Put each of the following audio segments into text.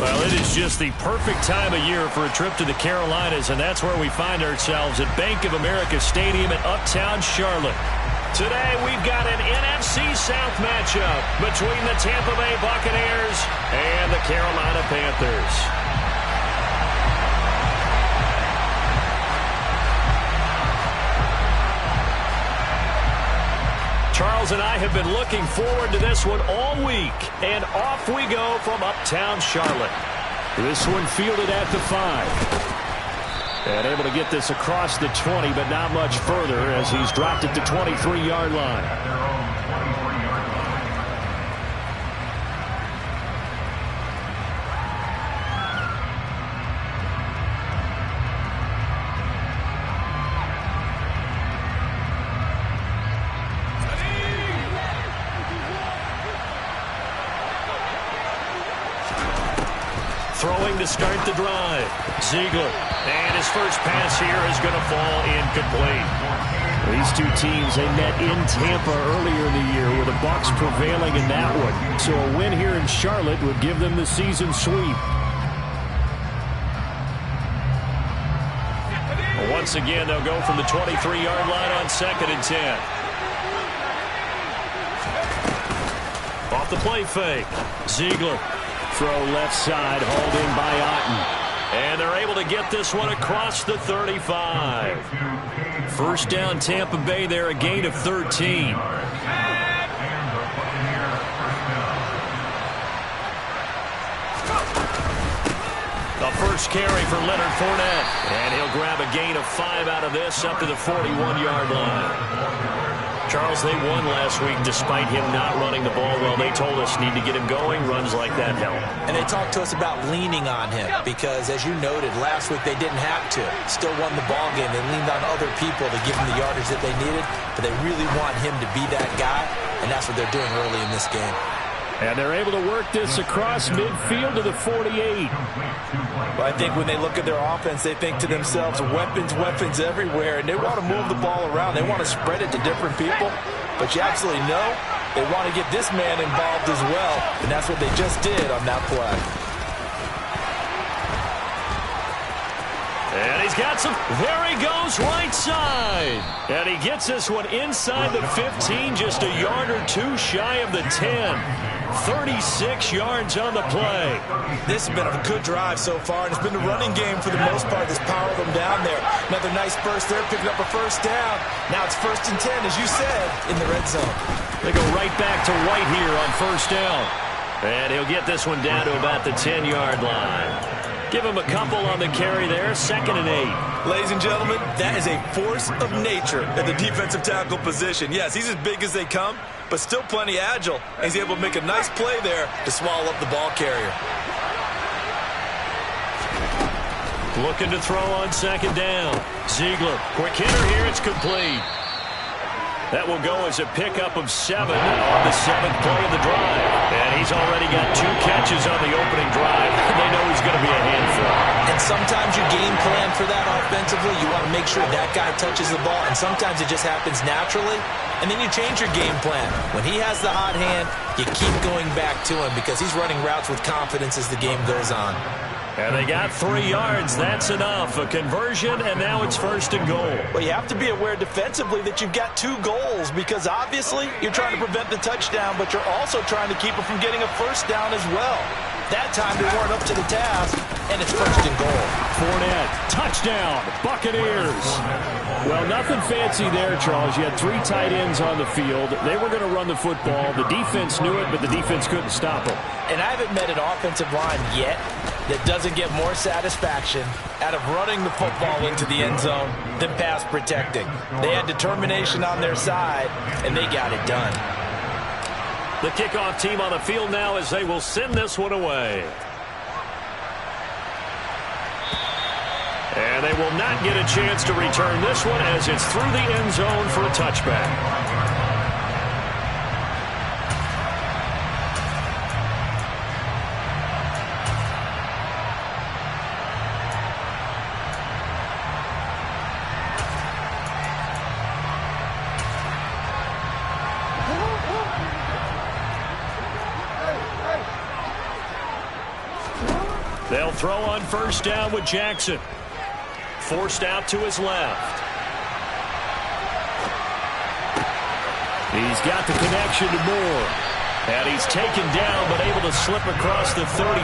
Well, it is just the perfect time of year for a trip to the Carolinas, and that's where we find ourselves at Bank of America Stadium in Uptown Charlotte. Today, we've got an NFC South matchup between the Tampa Bay Buccaneers and the Carolina Panthers. Charles and I have been looking forward to this one all week, and off we go from Uptown Charlotte. This one fielded at the 5. And able to get this across the 20, but not much further as he's dropped it to 23-yard line. Throwing to start the drive. Ziegler. And his first pass here is going to fall incomplete. These two teams, they met in Tampa earlier in the year with the Bucs prevailing in that one. So a win here in Charlotte would give them the season sweep. Once again, they'll go from the 23-yard line on 2nd and 10. Off the play fake. Ziegler. Throw left side, hauled in by Otten. And they're able to get this one across the 35. First down Tampa Bay there, a gain of 13. The first carry for Leonard Fournette. And he'll grab a gain of 5 out of this up to the 41-yard line. Charles, they won last week despite him not running the ball well. They told us need to get him going. Runs like that help. And they talked to us about leaning on him because, as you noted, last week they didn't have to. Still won the ball game. They leaned on other people to give them the yardage that they needed, but they really want him to be that guy, and that's what they're doing early in this game. And they're able to work this across midfield to the 48. Well, I think when they look at their offense, they think to themselves, weapons, weapons everywhere, and they want to move the ball around. They want to spread it to different people, but you absolutely know they want to get this man involved as well, and that's what they just did on that play. And he's got some. There he goes, right side. And he gets this one inside the 15, just a yard or two shy of the 10. 36 yards on the play. This has been a good drive so far, and it's been the running game for the most part that's powered them down there. Another nice burst there, picking up a first down. Now it's 1st and 10, as you said, in the red zone. They go right back to White here on first down. And he'll get this one down to about the 10-yard line. Give him a couple on the carry there, 2nd and 8. Ladies and gentlemen, that is a force of nature at the defensive tackle position. Yes, he's as big as they come, but still plenty agile. And he's able to make a nice play there to swallow up the ball carrier. Looking to throw on 2nd down. Ziegler, quick hitter here, it's complete. That will go as a pickup of 7 on the 7th play of the drive. And he's already got 2 catches on the opening drive. They know he's going to be a handful. And sometimes you game plan for that offensively. You want to make sure that guy touches the ball. And sometimes it just happens naturally. And then you change your game plan. When he has the hot hand, you keep going back to him because he's running routes with confidence as the game goes on. And they got 3 yards. That's enough. A conversion, and now it's 1st and goal. Well, you have to be aware defensively that you've got 2 goals because obviously you're trying to prevent the touchdown, but you're also trying to keep it from getting a first down as well. That time they weren't up to the task, and it's 1st and goal. Fournette, touchdown, Buccaneers. Well, nothing fancy there, Charles. You had 3 tight ends on the field. They were going to run the football. The defense knew it, but the defense couldn't stop them. And I haven't met an offensive line yet that doesn't get more satisfaction out of running the football into the end zone than pass protecting. They had determination on their side, and they got it done. The kickoff team on the field now as they will send this one away. And they will not get a chance to return this one as it's through the end zone for a touchback. They'll throw on first down with Jackson. Forced out to his left. He's got the connection to Moore. And he's taken down, but able to slip across the 35.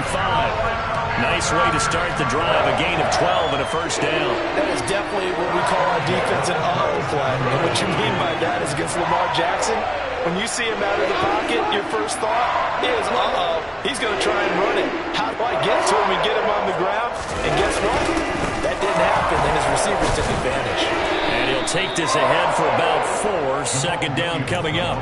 Nice way to start the drive. A gain of 12 and a first down. That is definitely what we call our defense an uh-oh play. And what you mean by that is against Lamar Jackson, when you see him out of the pocket, your first thought is, uh-oh, he's going to try and run it. How do I get to him and get him on the ground? And guess what? That didn't happen, and his receivers took advantage. And he'll take this ahead for about 4. Second down coming up.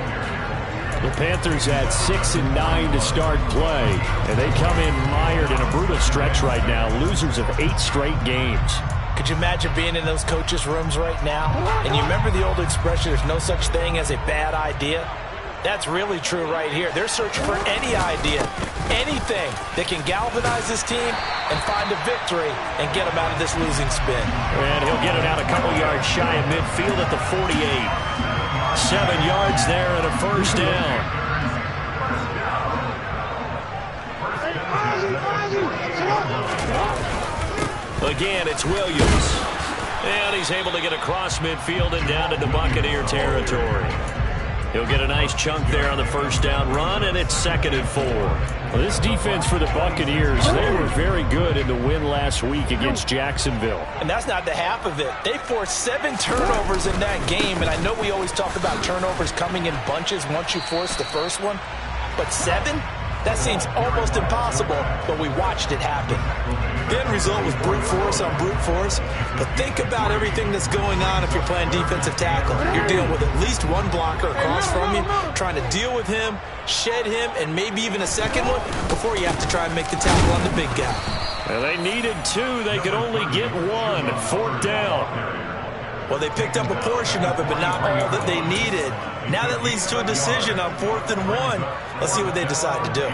The Panthers at 6 and 9 to start play. And they come in mired in a brutal stretch right now. Losers of 8 straight games. Could you imagine being in those coaches' rooms right now? And you remember the old expression, there's no such thing as a bad idea? That's really true right here. They're searching for any idea, anything that can galvanize this team and find a victory and get them out of this losing spin. And he'll get it out a couple yards shy of midfield at the 48. 7 yards there and a first down. Again, it's Williams. And he's able to get across midfield and down into Buccaneer territory. He'll get a nice chunk there on the first down run, and it's 2nd and 4. Well, this defense for the Buccaneers, they were very good in the win last week against Jacksonville. And that's not the half of it. They forced 7 turnovers in that game, and I know we always talk about turnovers coming in bunches once you force the first one, but 7? That seems almost impossible, but we watched it happen. The end result was brute force on brute force, but think about everything that's going on if you're playing defensive tackle. You're dealing with at least one blocker across from you, trying to deal with him, shed him, and maybe even a second one before you have to try and make the tackle on the big guy. Well, they needed 2. They could only get 1. 4th down. Well, they picked up a portion of it, but not all that they needed. Now that leads to a decision on 4th and 1. Let's see what they decide to do.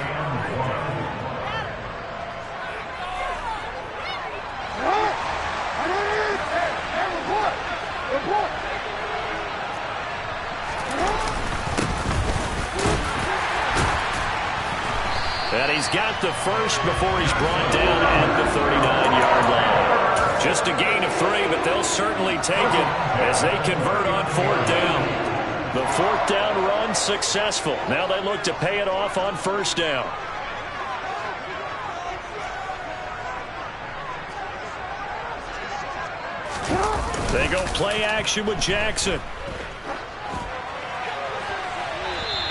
And he's got the first before he's brought down at the 39-yard line. Just a gain of 3, but they'll certainly take it as they convert on 4th down. The 4th down run successful. Now they look to pay it off on first down. They go play action with Jackson.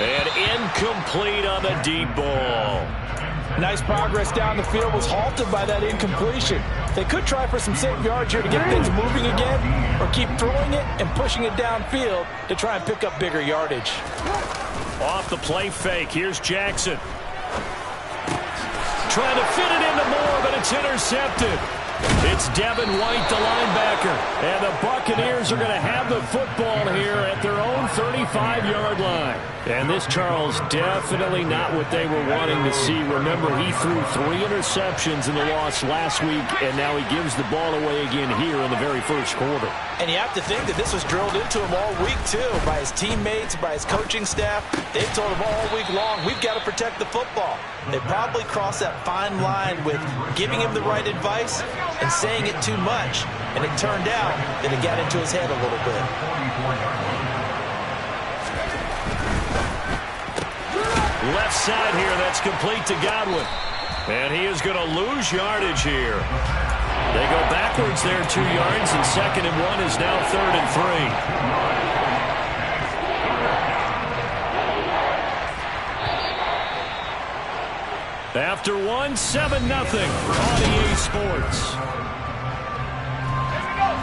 And incomplete on the deep ball. Nice progress down the field was halted by that incompletion. They could try for some safe yards here to get things moving again, or keep throwing it and pushing it downfield to try and pick up bigger yardage. Off the play fake, here's Jackson. Trying to fit it into Moore, but it's intercepted. It's Devin White, the linebacker. And the Buccaneers are going to have the football here at their own 35-yard line. And this, Charles, definitely not what they were wanting to see. Remember, he threw 3 interceptions in the loss last week, and now he gives the ball away again here in the very first quarter. And you have to think that this was drilled into him all week, too, by his teammates, by his coaching staff. They've told him all week long, we've got to protect the football. They probably crossed that fine line with giving him the right advice and saying it too much. And it turned out that it got into his head a little bit. Left side here, that's complete to Godwin. And he is going to lose yardage here. They go backwards there 2 yards, and 2nd and 1 is now 3rd and 3. After 1, 7-0 on EA Sports.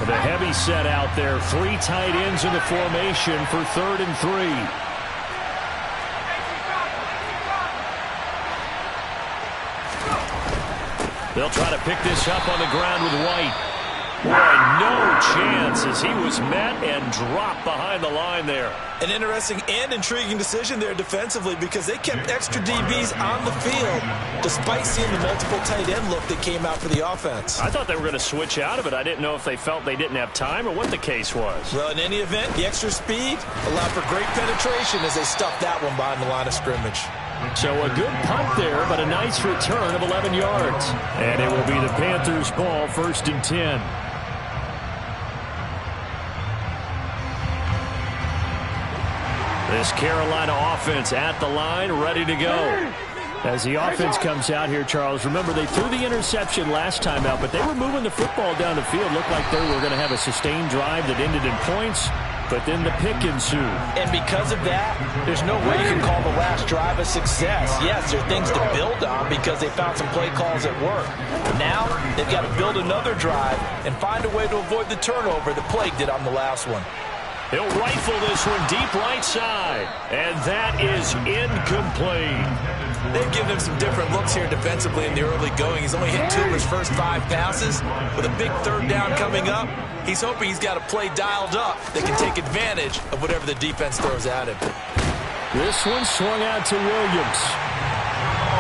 The heavy set out there. 3 tight ends in the formation for 3rd and 3. They'll try to pick this up on the ground with White. Boy, no chance as he was met and dropped behind the line there. An interesting and intriguing decision there defensively because they kept extra DBs on the field despite seeing the multiple tight end look that came out for the offense. I thought they were going to switch out of it. I didn't know if they felt they didn't have time or what the case was. Well, in any event, the extra speed allowed for great penetration as they stuffed that one behind the line of scrimmage. So a good punt there, but a nice return of 11 yards. And it will be the Panthers' ball, 1st and 10. This Carolina offense at the line, ready to go. As the offense comes out here, Charles, remember they threw the interception last time out, but they were moving the football down the field. Looked like they were going to have a sustained drive that ended in points, but then the pick ensued. And because of that, there's no way you can call the last drive a success. Yes, there are things to build on because they found some play calls at work. Now, they've got to build another drive and find a way to avoid the turnover that plagued it on the last one. He'll rifle this one deep right side, and that is incomplete. They've given him some different looks here defensively in the early going. He's only hit 2 of his first 5 passes. With a big 3rd down coming up, he's hoping he's got a play dialed up that can take advantage of whatever the defense throws at him. This one swung out to Williams.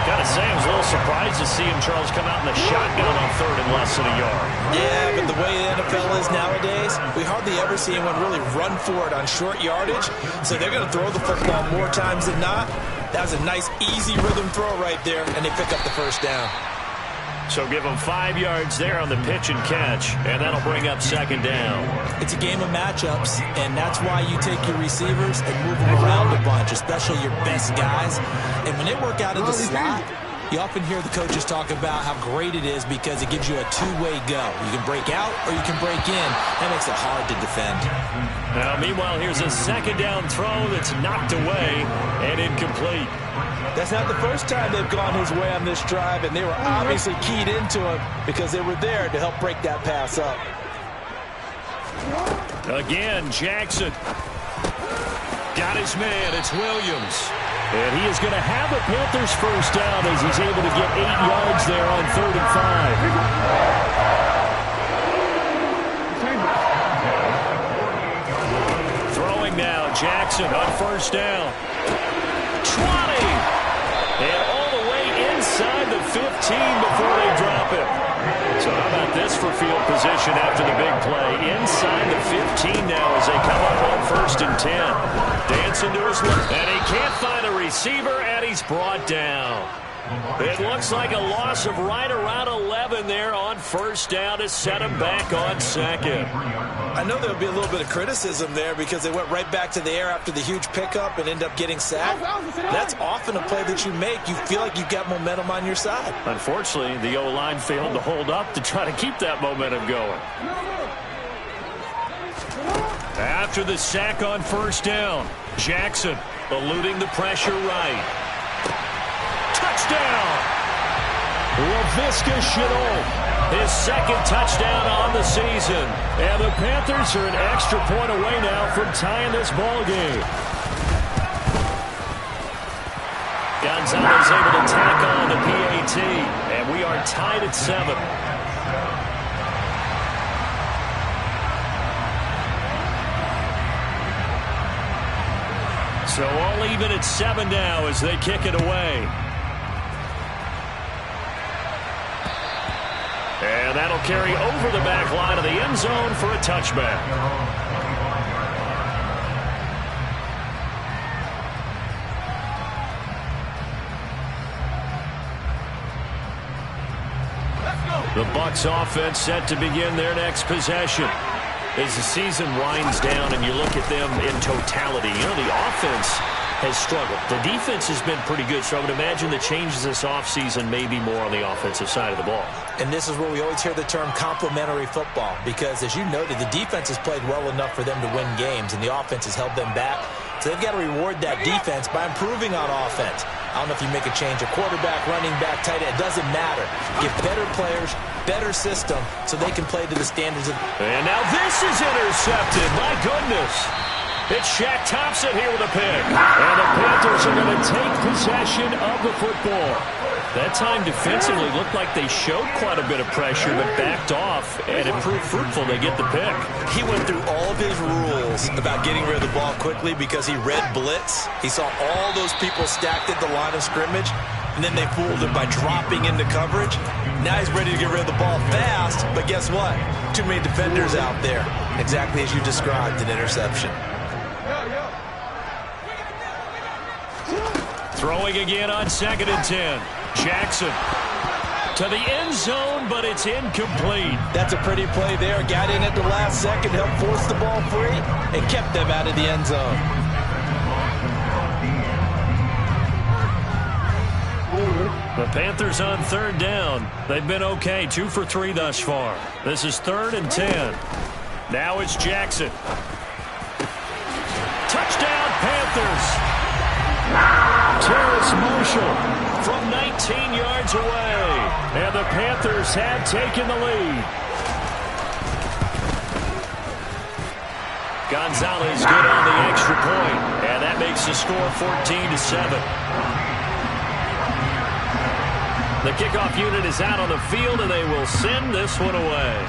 Gotta say, I was a little surprised to see him, Charles, come out in the shotgun on 3rd and less than a yard. Yeah, but the way the NFL is nowadays, we hardly ever see anyone really run for it on short yardage. So they're going to throw the football more times than not. That was a nice, easy rhythm throw right there, and they pick up the 1st down. So give them 5 yards there on the pitch and catch, and that'll bring up 2nd down. It's a game of matchups, and that's why you take your receivers and move them around a bunch, especially your best guys. And when they work out in the slot, you often hear the coaches talk about how great it is because it gives you a two-way go. You can break out or you can break in. That makes it hard to defend. Now, meanwhile, here's a 2nd down throw that's knocked away and incomplete. That's not the first time they've gone his way on this drive, and they were obviously keyed into him because they were there to help break that pass up. Again, Jackson. Got his man. It's Williams. And he is going to have a Panthers 1st down as he's able to get 8 yards there on 3rd and 5. Throwing now, Jackson on 1st down. Trotting. And all the way inside the 15 before they drop it. So how about this for field position after the big play? Inside the 15 now as they come up on 1st and 10. Dancing to his left. And he can't find a receiver, and he's brought down. It looks like a loss of right around 11 there on 1st down to set him back on 2nd. I know there'll be a little bit of criticism there because they went right back to the air after the huge pickup and end up getting sacked. That's often a play that you make. You feel like you've got momentum on your side. Unfortunately, the O-line failed to hold up to try to keep that momentum going. After the sack on 1st down, Jackson eluding the pressure right. Touchdown! Laviska Shenault, his 2nd touchdown on the season. And the Panthers are an extra point away now from tying this ball game. Gonzalez able to tack on the PAT, and we are tied at 7. So all even at 7 now as they kick it away. And that'll carry over the back line of the end zone for a touchback. The Bucs offense set to begin their next possession. As the season winds down and you look at them in totality, you know, the offense has struggled. The defense has been pretty good, so I would imagine the changes this offseason may be more on the offensive side of the ball. And this is where we always hear the term complementary football because, as you noted, the defense has played well enough for them to win games, and the offense has held them back. So they've got to reward that defense by improving on offense. I don't know if you make a change, a quarterback, running back, tight end, it doesn't matter. Give better players, better system, so they can play to the standards of... And now this is intercepted. My goodness. It's Shaq Thompson here with a pick. And the Panthers are going to take possession of the football. That time defensively looked like they showed quite a bit of pressure, but backed off, and it proved fruitful. They get the pick. He went through all of his rules about getting rid of the ball quickly because he read blitz. He saw all those people stacked at the line of scrimmage, and then they fooled him by dropping into coverage. Now he's ready to get rid of the ball fast, but guess what? Too many defenders out there. Exactly as you described, an interception. Throwing again on 2nd and 10. Jackson to the end zone, but it's incomplete. That's a pretty play there. Got in at the last second, helped force the ball free, and kept them out of the end zone. The Panthers on 3rd down. They've been okay, 2 for 3 thus far. This is 3rd and 10. Now it's Jackson. Touchdown, Panthers. Terrace Marshall from 19 yards away. And the Panthers have taken the lead. Gonzalez good on the extra point. And that makes the score 14-7. The kickoff unit is out on the field, and they will send this one away.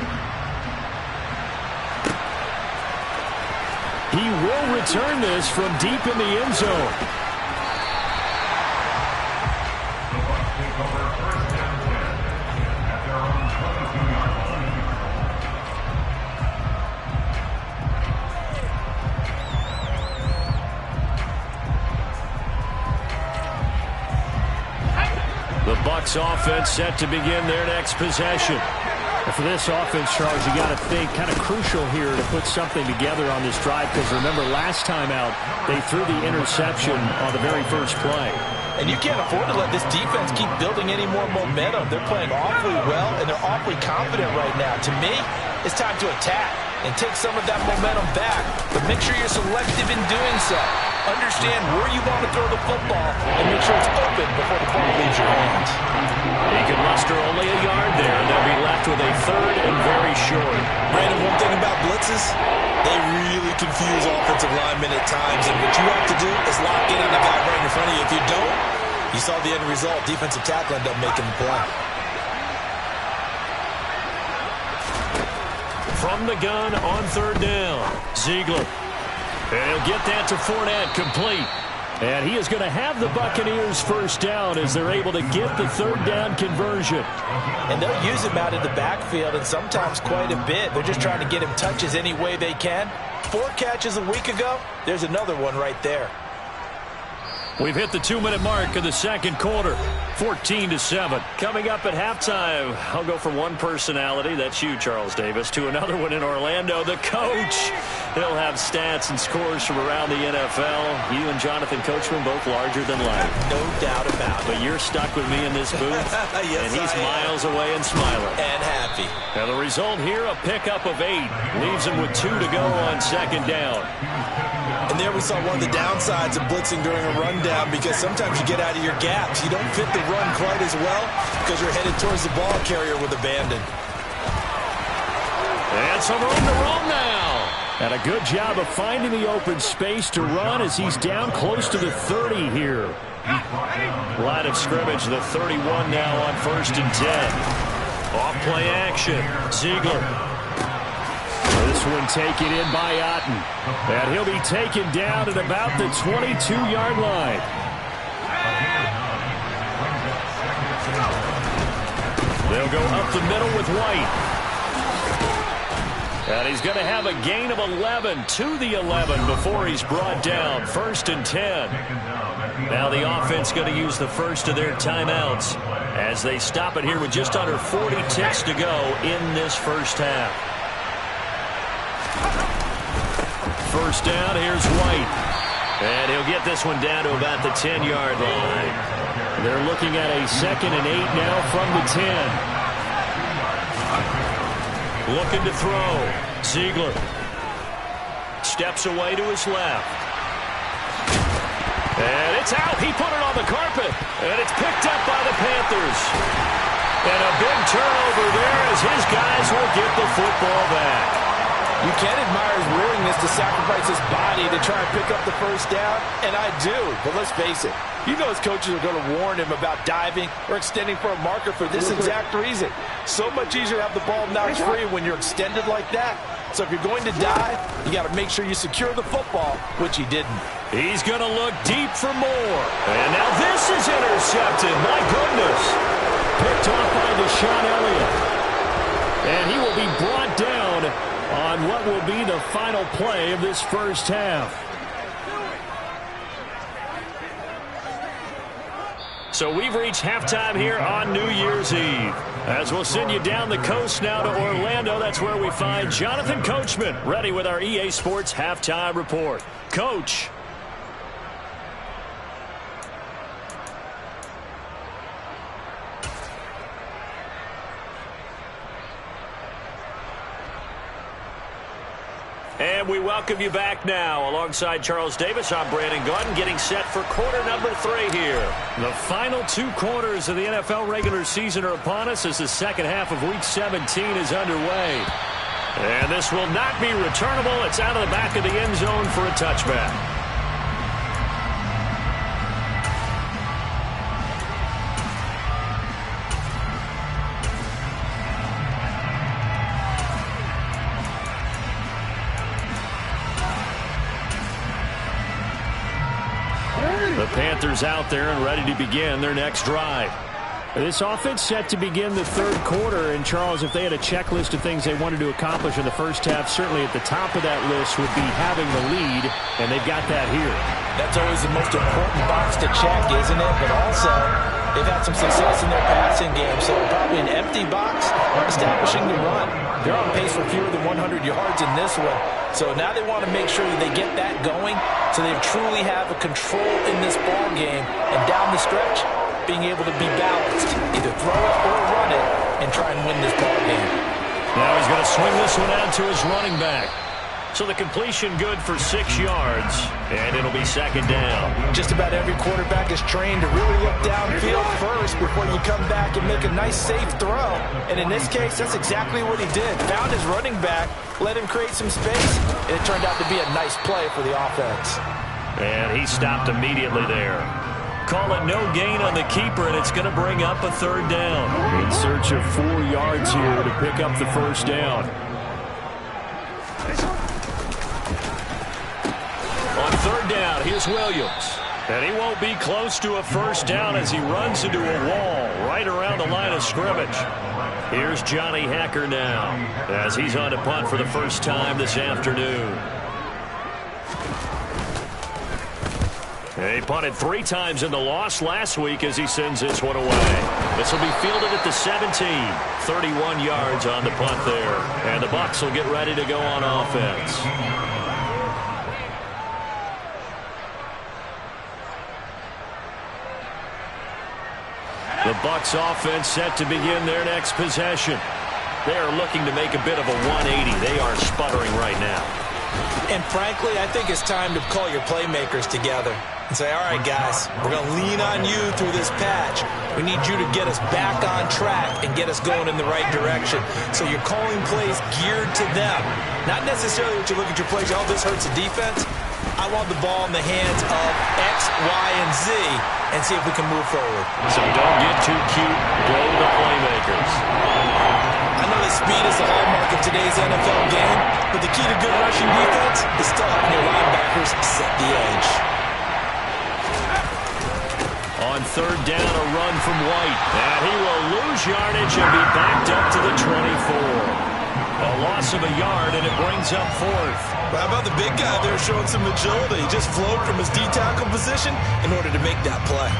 He will return this from deep in the end zone. The Bucs offense set to begin their next possession. For this offense, Charles, you got to think kind of crucial here to put something together on this drive, because remember last time out they threw the interception on the very first play. And you can't afford to let this defense keep building any more momentum. They're playing awfully well, and they're awfully confident right now. To me, it's time to attack and take some of that momentum back. But make sure you're selective in doing so. Understand where you want to throw the football and make sure it's open before the ball leaves your hands. He can muster only a yard there, and they'll be left with a 3rd and very short. Brandon, one thing about blitzes, they really confuse offensive linemen at times, and what you have to do is lock in on the guy right in front of you. If you don't, you saw the end result. Defensive tackle ended up making the play. From the gun on 3rd down, Ziegler. And he'll get that to Fournette, complete. And he is going to have the Buccaneers first down as they're able to get the 3rd down conversion. And they'll use him out in the backfield, and sometimes quite a bit. They're just trying to get him touches any way they can. 4 catches a week ago. There's another one right there. We've hit the 2-minute mark of the 2nd quarter. 14-7. Coming up at halftime, I'll go from one personality, that's you, Charles Davis, to another one in Orlando, the coach. He'll have stats and scores from around the NFL. You and Jonathan Coachman both larger than life. No doubt about it. But you're stuck with me in this booth, yes, and he's miles away and smiling. And happy. Now the result here, a pickup of 8. Leaves him with 2 to go on 2nd down. And there we saw one of the downsides of blitzing during a rundown, because sometimes you get out of your gaps. You don't fit the run quite as well because you're headed towards the ball carrier with abandon. And some room to roam now. And a good job of finding the open space to run as he's down close to the 30 here. Line of scrimmage, the 31 now on 1st and 10. Off play action. Ziegler. This one taken in by Otten. And he'll be taken down at about the 22-yard line. They'll go up the middle with White. And he's going to have a gain of 11 to the 11 before he's brought down. 1st and 10. Now the offense going to use the first of their timeouts as they stop it here with just under 40 ticks to go in this first half. First down, here's White. And he'll get this one down to about the 10-yard line. They're looking at a 2nd and 8 now from the 10. Looking to throw. Ziegler steps away to his left. And it's out. He put it on the carpet. And it's picked up by the Panthers. And a big turnover there as his guys will get the football back. You can admire his willingness to sacrifice his body to try and pick up the first down, and I do. But let's face it, you know his coaches are going to warn him about diving or extending for a marker for this exact reason. So much easier to have the ball knocked free when you're extended like that. So if you're going to dive, you got to make sure you secure the football, which he didn't. He's going to look deep for more. And now this is intercepted. My goodness. Picked off by Deshaun Elliott. And he will be brought down on what will be the final play of this first half. So we've reached halftime here on New Year's Eve. As we'll send you down the coast now to Orlando, that's where we find Jonathan Coachman, ready with our EA Sports Halftime Report. Coach. And we welcome you back now. Alongside Charles Davis, I'm Brandon Gaudin, getting set for quarter number 3 here. The final 2 quarters of the NFL regular season are upon us as the second half of Week 17 is underway. And this will not be returnable. It's out of the back of the end zone for a touchback. The Panthers out there and ready to begin their next drive. This offense set to begin the third quarter. And, Charles, if they had a checklist of things they wanted to accomplish in the first half, certainly at the top of that list would be having the lead, and they've got that here. That's always the most important box to check, isn't it? But also, they've had some success in their passing game, so probably an empty box establishing the run. They're on pace for fewer than 100 yards in this one. So now they want to make sure that they get that going so they truly have a control in this ball game. And down the stretch, being able to be balanced, either throw it or run it, and try and win this ball game. Now he's going to swing this one out to his running back. So the completion good for 6 yards, and it'll be second down. Just about every quarterback is trained to really look downfield first before you come back and make a nice, safe throw. And in this case, that's exactly what he did. Found his running back, let him create some space, and it turned out to be a nice play for the offense. And he stopped immediately there. Call it no gain on the keeper, and it's going to bring up a third down. In search of 4 yards here to pick up the first down. On third down, here's Williams. And he won't be close to a first down as he runs into a wall right around the line of scrimmage. Here's Johnny Hacker now as he's on to punt for the first time this afternoon. He punted 3 times in the loss last week as he sends this one away. This will be fielded at the 17. 31 yards on the punt there. And the Bucs will get ready to go on offense. The Bucs offense set to begin their next possession. They are looking to make a bit of a 180. They are sputtering right now. And frankly, I think it's time to call your playmakers together and say, all right, guys, we're going to lean on you through this patch. We need you to get us back on track and get us going in the right direction. So you're calling plays geared to them. Not necessarily what you look at your plays, oh, this hurts the defense. I want the ball in the hands of X, Y, and Z and see if we can move forward. So don't get too cute. Go to the playmakers. I know that speed is the hallmark of today's NFL game, but the key to good rushing defense is still having your linebackers set the edge. On third down, a run from White. And he will lose yardage and be backed up to the 24. A loss of a yard, and it brings up 4th. How about the big guy there showing some agility? He just flowed from his D-tackle position in order to make that play.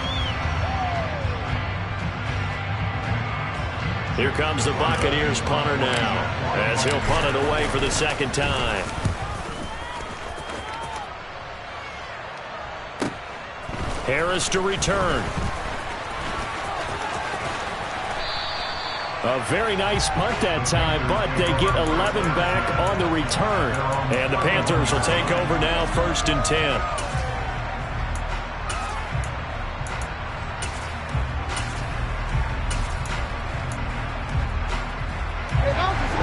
Here comes the Buccaneers punter now as he'll punt it away for the second time. Harris to return. A very nice punt that time, but they get 11 back on the return. And the Panthers will take over now, 1st and 10.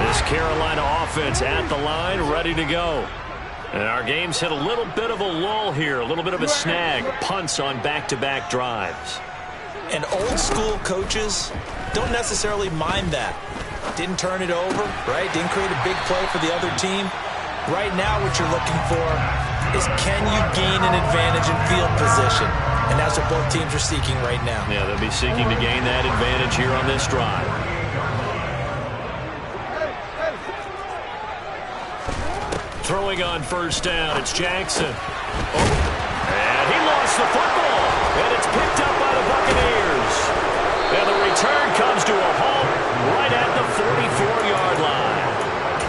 This Carolina offense at the line, ready to go. And our game's hit a little bit of a lull here, a little bit of a snag. Punts on back-to-back drives. And old-school coaches don't necessarily mind that. Didn't turn it over, right? Didn't create a big play for the other team. Right now what you're looking for is can you gain an advantage in field position? And that's what both teams are seeking right now. Yeah, they'll be seeking to gain that advantage here on this drive. Throwing on first down, it's Jackson. Oh, and he lost the football. And it's picked up by the Buccaneers. return comes to a halt right at the 44-yard line.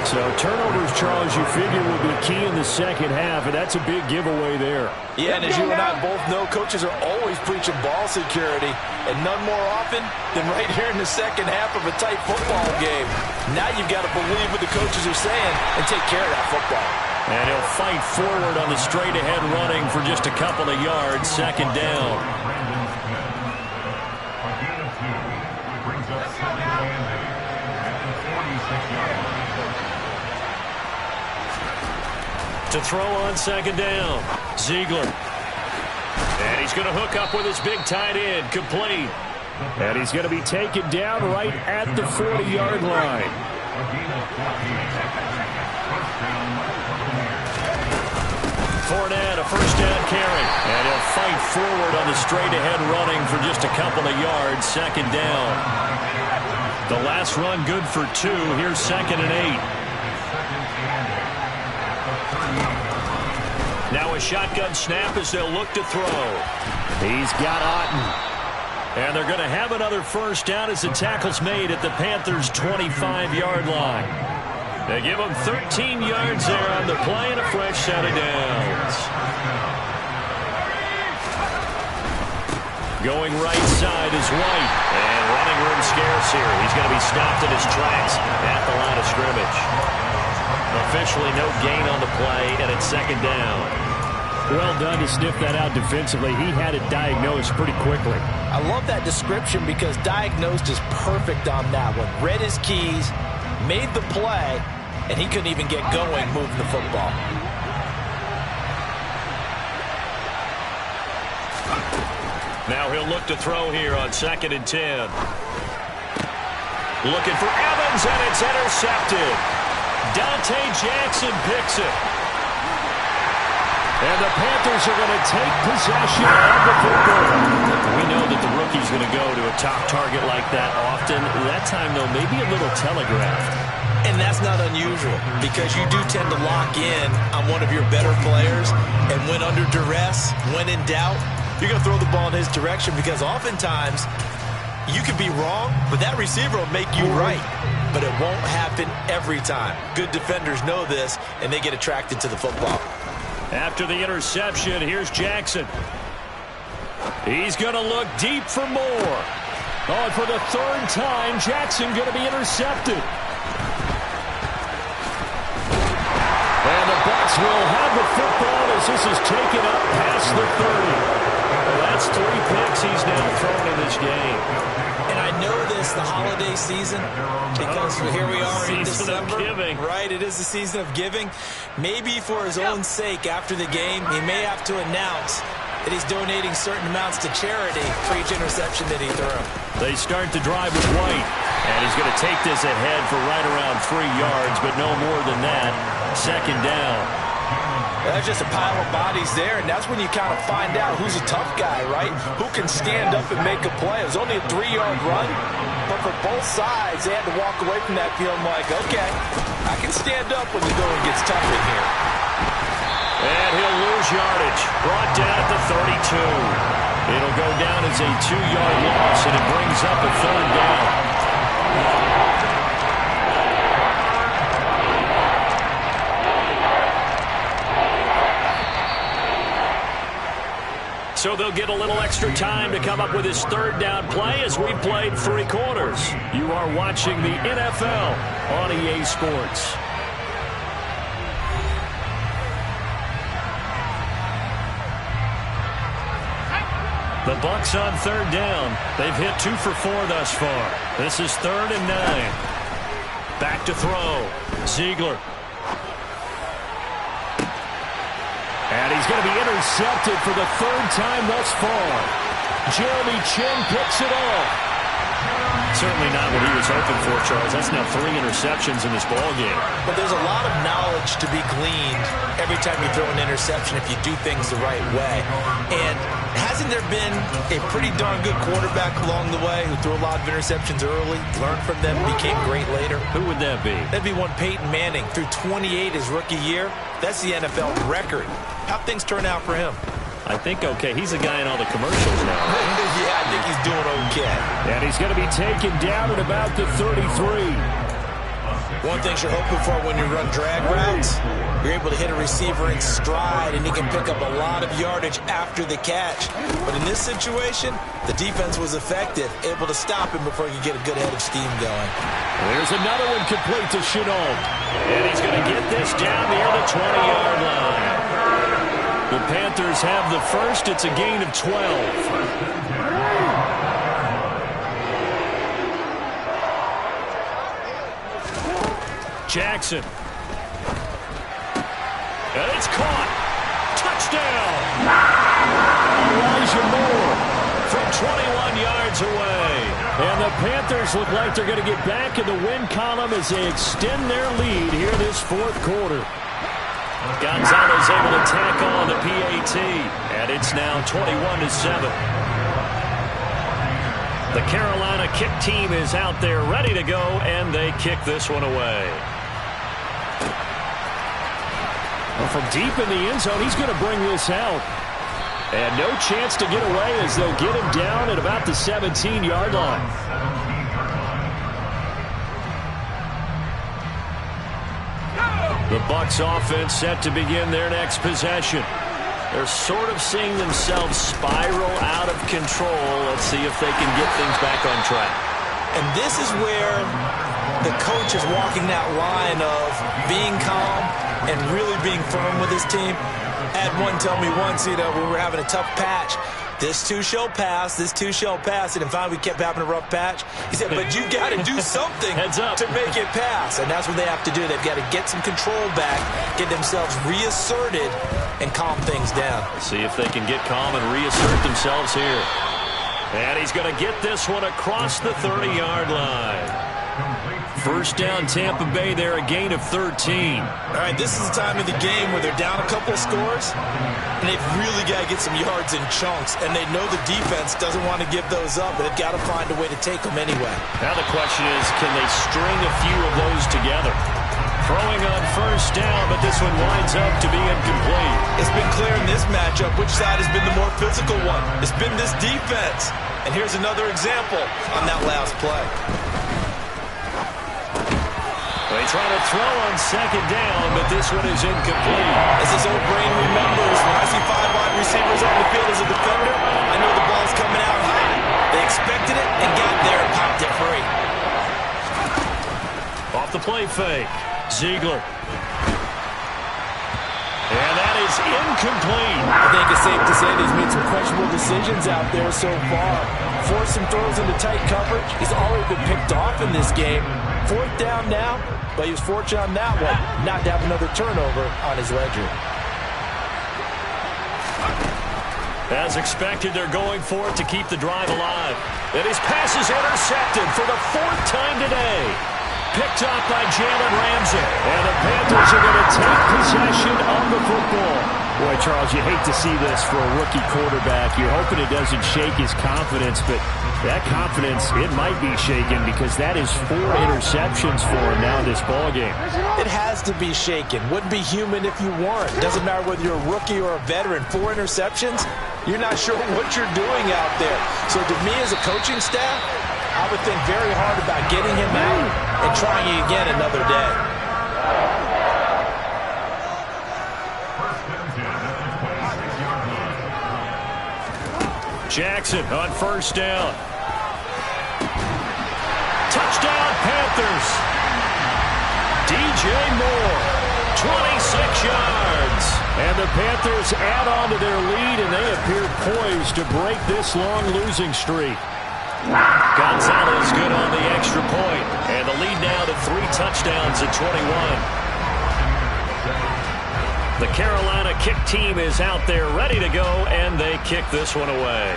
So turnovers, Charles, you figure will be key in the second half, and that's a big giveaway there. Yeah, and as you and I both know, coaches are always preaching ball security, and none more often than right here in the second half of a tight football game. Now you've got to believe what the coaches are saying and take care of that football. And he'll fight forward on the straight-ahead running for just a couple of yards, second down. To throw on second down, Ziegler. And he's going to hook up with his big tight end, complete. And he's going to be taken down right at the 40-yard line. Fournette, a first down carry. And he'll fight forward on the straight-ahead running for just a couple of yards, second down. The last run good for 2. Here's second and 8. Now a shotgun snap as they'll look to throw. He's got Otten. And they're going to have another first down as the tackle's made at the Panthers' 25-yard line. They give him 13 yards there on the play and a fresh set of downs. Going right side is White. And running room scarce here. He's going to be stopped in his tracks at the line of scrimmage. Officially no gain on the play, and it's second down. Well done to sniff that out defensively. He had it diagnosed pretty quickly. I love that description because diagnosed is perfect on that one. Read his keys, made the play, and he couldn't even get going moving the football. Now he'll look to throw here on second and 10. Looking for Evans, and it's intercepted. Dante Jackson picks it. And the Panthers are going to take possession of the football. We know that the rookie's going to go to a top target like that often. That time, though, maybe a little telegraphed. And that's not unusual because you do tend to lock in on one of your better players. And when under duress, when in doubt, you're going to throw the ball in his direction because oftentimes you could be wrong, but that receiver will make you right. But it won't happen every time. Good defenders know this, and they get attracted to the football. After the interception, here's Jackson. He's going to look deep for more. Oh, and for the third time, Jackson going to be intercepted. And the Bucs will have the football as this is taken up past the 30. Well, that's 3 picks he's now thrown in this game. And I know this, the holiday season, because here we are in December. Right, it is the season of giving. Maybe for his own sake after the game, he may have to announce that he's donating certain amounts to charity for each interception that he threw. They start the drive with White. And he's going to take this ahead for right around 3 yards, but no more than that. Second down. That's just a pile of bodies there, and that's when you kind of find out who's a tough guy, right? Who can stand up and make a play. It was only a 3-yard run, but for both sides, they had to walk away from that feeling like, okay, I can stand up when the going gets tough in here. And he'll lose yardage. Brought down at the 32. It'll go down as a 2-yard loss, and it brings up a third down. So they'll get a little extra time to come up with his third down play as we played 3 quarters. You are watching the NFL on EA Sports. The Bucs on third down. They've hit 2 for 4 thus far. This is 3rd and 9. Back to throw. Ziegler. And he's going to be intercepted for the 3rd time thus far. Jeremy Chin picks it off. Certainly not what he was hoping for, Charles. That's now 3 interceptions in this ballgame. But there's a lot of knowledge to be gleaned every time you throw an interception if you do things the right way. And hasn't there been a pretty darn good quarterback along the way who threw a lot of interceptions early, learned from them, became great later? Who would that be? That'd be one Peyton Manning. Threw 28 his rookie year. That's the NFL record. How'd things turn out for him? I think okay. He's the guy in all the commercials now. Yeah, I think he's doing okay. And he's going to be taken down at about the 33. One thing you're hoping for when you run drag routes, you're able to hit a receiver in stride, and he can pick up a lot of yardage after the catch. But in this situation, the defense was effective, able to stop him before he could get a good head of steam going. There's another one complete to Chenault. And he's going to get this down near the 20-yard line. The Panthers have the first. It's a gain of 12. Jackson. And it's caught. Touchdown. Elijah Moore from 21 yards away. And the Panthers look like they're going to get back in the win column as they extend their lead here this fourth quarter. Gonzalez able to tack on the PAT. And it's now 21-7. The Carolina kick team is out there ready to go, and they kick this one away. Well, from deep in the end zone, he's going to bring this out. And no chance to get away as they'll get him down at about the 17-yard line. The Bucs offense set to begin their next possession. They're sort of seeing themselves spiral out of control. Let's see if they can get things back on track. And this is where the coach is walking that line of being calm and really being firm with his team. I had one tell me once, when we were having a tough patch, this too shall pass, this too shall pass. And finally we kept having a rough patch. He said, but you got to do something to make it pass. And that's what they have to do. They've got to get some control back, get themselves reasserted, and calm things down. See if they can get calm and reassert themselves here. And he's going to get this one across the 30-yard line. First down, Tampa Bay there, a gain of 13. All right, this is the time of the game where they're down a couple of scores, and they've really got to get some yards in chunks, and they know the defense doesn't want to give those up, but they've got to find a way to take them anyway. Now the question is, can they string a few of those together? Throwing on first down, but this one winds up to be incomplete. It's been clear in this matchup which side has been the more physical one. It's been this defense. And here's another example on that last play. They try to throw on second down, but this one is incomplete. As his old brain remembers, when I see 5 wide receivers on the field as a defender, I know the ball's coming out high. They expected it and got there and popped it free. Off the play fake. Ziegler. And that is incomplete. I think it's safe to say that he's made some questionable decisions out there so far. Forced some throws into tight coverage. He's already been picked off in this game. Fourth down now, but he was fortunate on that one not to have another turnover on his ledger. As expected, they're going for it to keep the drive alive. And his pass is intercepted for the 4th time today. Picked off by Jalen Ramsey. And the Panthers are going to take possession of the football. Boy, Charles, you hate to see this for a rookie quarterback. You're hoping it doesn't shake his confidence, but that confidence, it might be shaken because that is 4 interceptions for him now in this ballgame. It has to be shaken. Wouldn't be human if you weren't. Doesn't matter whether you're a rookie or a veteran. 4 interceptions, you're not sure what you're doing out there. So to me as a coaching staff, I would think very hard about getting him out and trying again another day. Jackson on first down. Touchdown Panthers. DJ Moore, 26 yards. And the Panthers add on to their lead, and they appear poised to break this long losing streak. Gonzalez good on the extra point, and the lead now to 3 touchdowns at 21. The Carolina kick team is out there ready to go, and they kick this one away.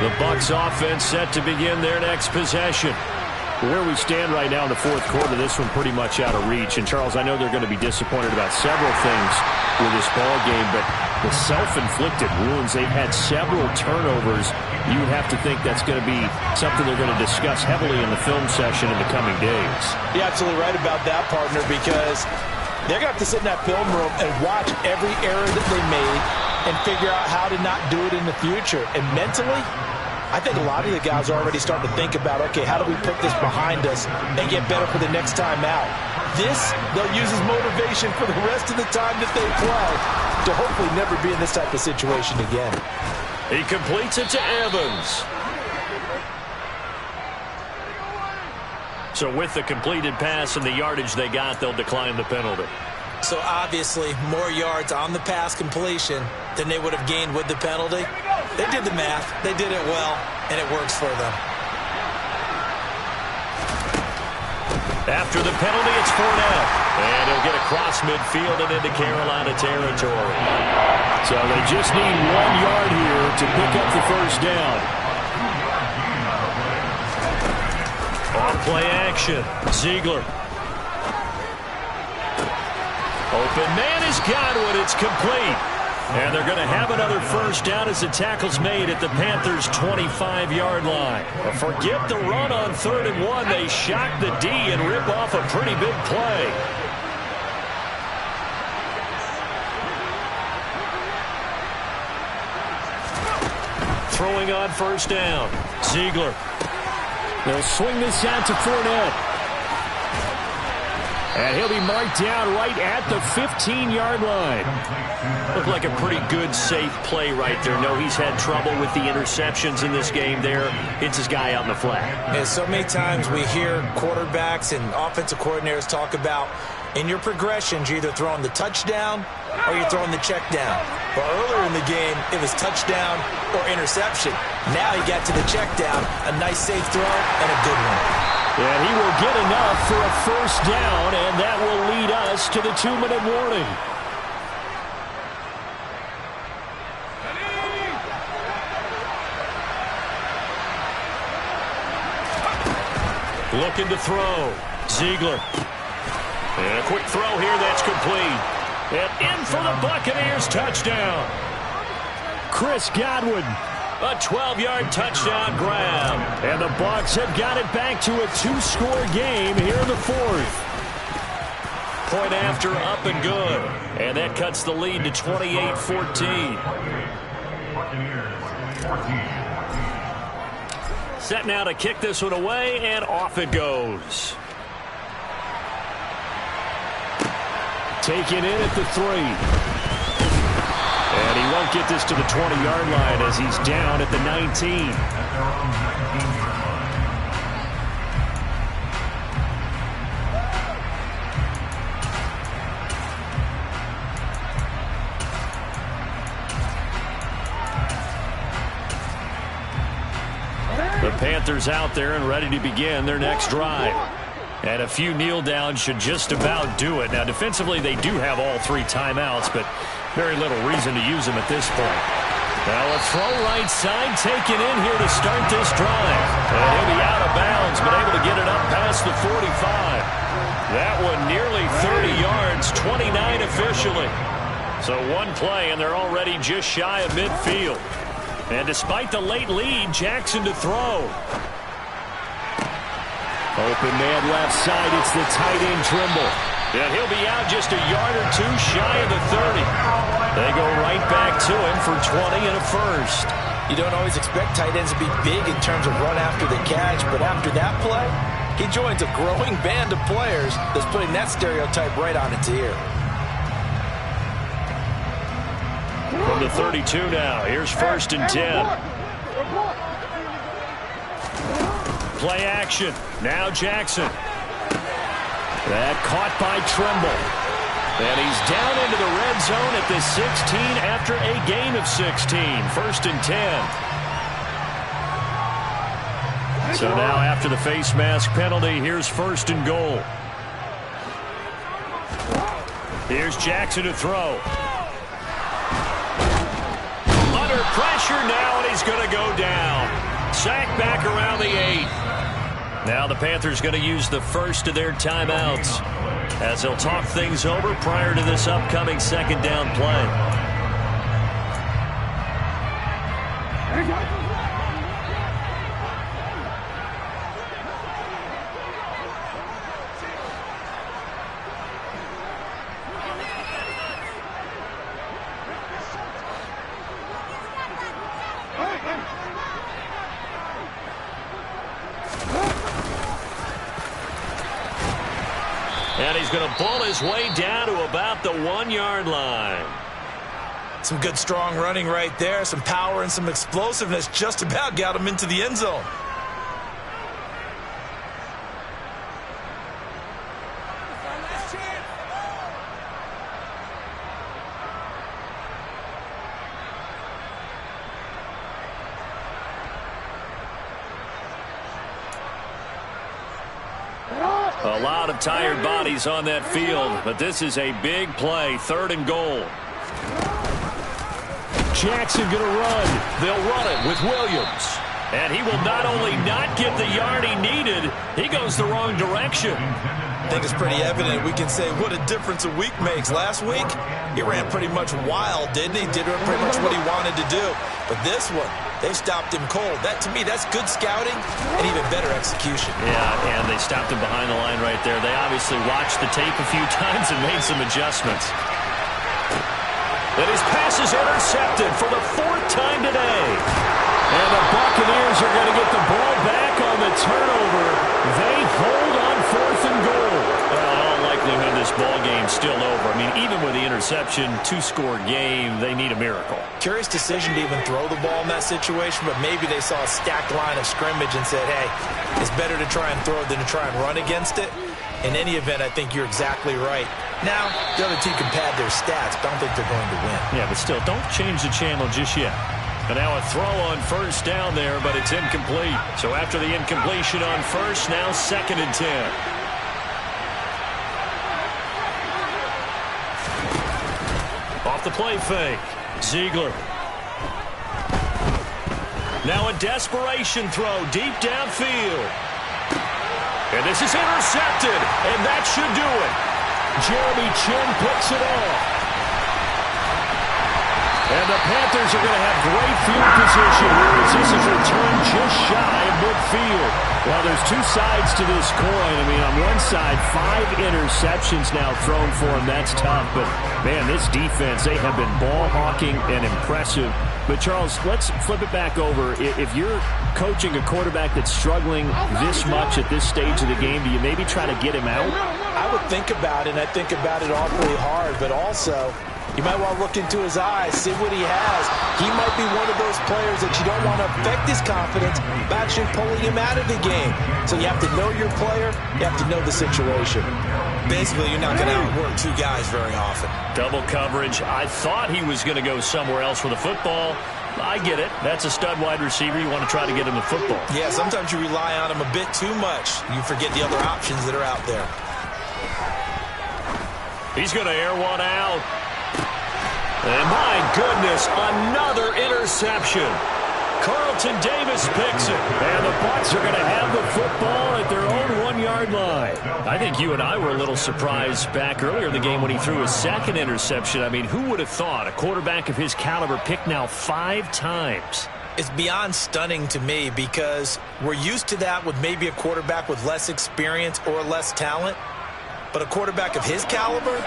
The Bucs offense set to begin their next possession. Where we stand right now in the fourth quarter, this one pretty much out of reach. And, Charles, I know they're going to be disappointed about several things with this ball game, but the self-inflicted wounds, they've had several turnovers you would have to think that's going to be something they're going to discuss heavily in the film session in the coming days. You're absolutely right about that, partner, because they're going to have to sit in that film room and watch every error that they made and figure out how to not do it in the future. And mentally, I think a lot of the guys are already starting to think about, okay, how do we put this behind us and get better for the next time out? This, they'll use as motivation for the rest of the time that they play to hopefully never be in this type of situation again. He completes it to Evans. So with the completed pass and the yardage they got, they'll decline the penalty. So obviously more yards on the pass completion than they would have gained with the penalty. They did the math. They did it well, and it works for them. After the penalty, it's Fournette. And he'll get across midfield and into Carolina territory. So they just need 1 yard here to pick up the first down. On play action, Ziegler. Open man is Godwin. It's complete. And they're going to have another first down as the tackle's made at the Panthers' 25-yard line. But forget the run on 3rd and 1. They shock the D and rip off a pretty big play. Throwing on first down, Ziegler. They'll swing this out to Fournette. And he'll be marked down right at the 15-yard line. Looked like a pretty good, safe play right there. No, he's had trouble with the interceptions in this game there. Hits his guy out in the flat. And so many times we hear quarterbacks and offensive coordinators talk about in your progressions, you're either throwing the touchdown or you're throwing the check down. But earlier in the game, it was touchdown or interception. Now he got to the check down, a nice safe throw and a good one. And he will get enough for a first down, and that will lead us to the 2-minute warning. Looking to throw. Ziegler. And a quick throw here that's complete. And in for the Buccaneers touchdown. Chris Godwin. A 12-yard touchdown grab. And the Bucs have got it back to a 2-score game here in the 4th. Point after, up and good. And that cuts the lead to 28-14. Set now to kick this one away, and off it goes. Taken in at the 3. And he won't get this to the 20-yard line as he's down at the 19. The Panthers out there and ready to begin their next drive. And a few kneel downs should just about do it. Now, defensively, they do have all 3 timeouts, but very little reason to use them at this point. Now a throw right side taken in here to start this drive. And he'll be out of bounds, but able to get it up past the 45. That one nearly 30 yards, 29 officially. So one play, and they're already just shy of midfield. And despite the late lead, Jackson to throw. Open man left side. It's the tight end Trimble. And he'll be out just a yard or 2 shy of the 30. They go right back to him for 20 and a first. You don't always expect tight ends to be big in terms of run after the catch, but after that play, he joins a growing band of players that's putting that stereotype right on its ear. From the 32 now, here's 1st and 10. Play action. Now Jackson. That caught by Trimble. And he's down into the red zone at the 16 after a gain of 16. 1st and 10. So now after the face mask penalty, here's 1st and goal. Here's Jackson to throw. Under pressure now, and he's going to go down. Sacked back around the 8. Now the Panthers going to use the first of their timeouts as they'll talk things over prior to this upcoming 2nd down play. And he's going to pull his way down to about the 1-yard line. Some good, strong running right there. Some power and some explosiveness just about got him into the end zone. A lot of tired bodies on that field, but this is a big play, 3rd and goal. Jackson going to run. They'll run it with Williams. And he will not only not get the yard he needed, he goes the wrong direction. I think it's pretty evident. We can say what a difference a week makes. Last week, he ran pretty much wild, didn't he? Did pretty much what he wanted to do. But this one, they stopped him cold. That, to me, that's good scouting and even better execution. Yeah, and they stopped him behind the line right there. They obviously watched the tape a few times and made some adjustments. And his pass is intercepted for the 4th time today. And the Buccaneers are going to get the ball back on the turnover. They hold on 4th and goal. Well, in all likelihood, this ball game's still over. I mean, even with the interception, 2-score game, they need a miracle. Curious decision to even throw the ball in that situation, but maybe they saw a stacked line of scrimmage and said, hey, it's better to try and throw it than to try and run against it. In any event, I think you're exactly right. Now, the other team can pad their stats, but I don't think they're going to win. Yeah, but still, don't change the channel just yet. And now a throw on 1st down there, but it's incomplete. So after the incompletion on 1st, now 2nd and 10. Off the play fake. Ziegler. Now a desperation throw deep downfield. And this is intercepted, and that should do it. Jeremy Chin picks it off. And the Panthers are going to have great field position here as this is returned just shy of midfield. Well, there's 2 sides to this coin. I mean, on one side, 5 interceptions now thrown for him. That's tough. But, man, this defense, they have been ball hawking and impressive. But, Charles, let's flip it back over. If you're coaching a quarterback that's struggling this much at this stage of the game, do you maybe try to get him out? I would think about it, and I think about it awfully hard, but also you might want to look into his eyes, see what he has. He might be one of those players that you don't want to affect his confidence by actually pulling him out of the game. So you have to know your player. You have to know the situation. Basically, you're not going to outwork 2 guys very often. Double coverage. I thought he was going to go somewhere else with the football. I get it. That's a stud wide receiver. You want to try to get him the football. Yeah, sometimes you rely on him a bit too much. You forget the other options that are out there. He's going to air one out. And my goodness, another interception. Carlton Davis picks it. And the Bucs are going to have the football at their own 1-yard line. I think you and I were a little surprised back earlier in the game when he threw his 2nd interception. I mean, who would have thought a quarterback of his caliber picked now 5 times? It's beyond stunning to me because we're used to that with maybe a quarterback with less experience or less talent. But a quarterback of his caliber,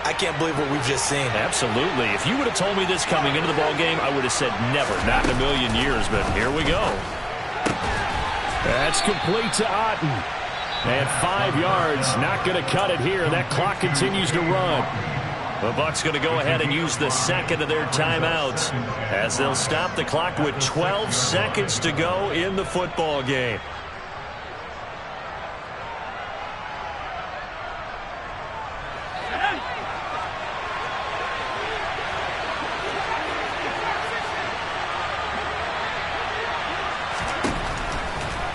I can't believe what we've just seen. Absolutely. If you would have told me this coming into the ballgame, I would have said never, not in a million years, but here we go. That's complete to Otten. And 5 yards, not going to cut it here. That clock continues to run. The Bucs going to go ahead and use the 2nd of their timeouts as they'll stop the clock with 12 seconds to go in the football game.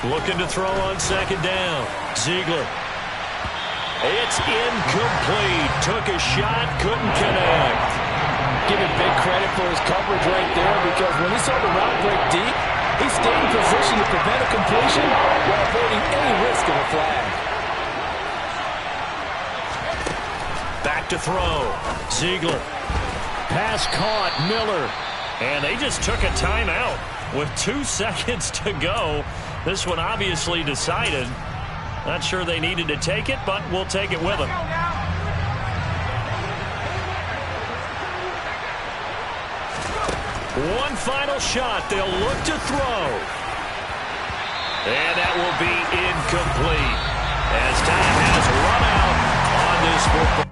Looking to throw on 2nd down. Ziegler. It's incomplete. Took a shot, couldn't connect. Give him big credit for his coverage right there because when he saw the route break deep, he stayed in position to prevent a completion while avoiding any risk of a flag. Back to throw. Ziegler. Pass caught. Miller. And they just took a timeout with 2 seconds to go. This one obviously decided. Not sure they needed to take it, but we'll take it with them. One final shot. They'll look to throw. And that will be incomplete as time has run out on this football.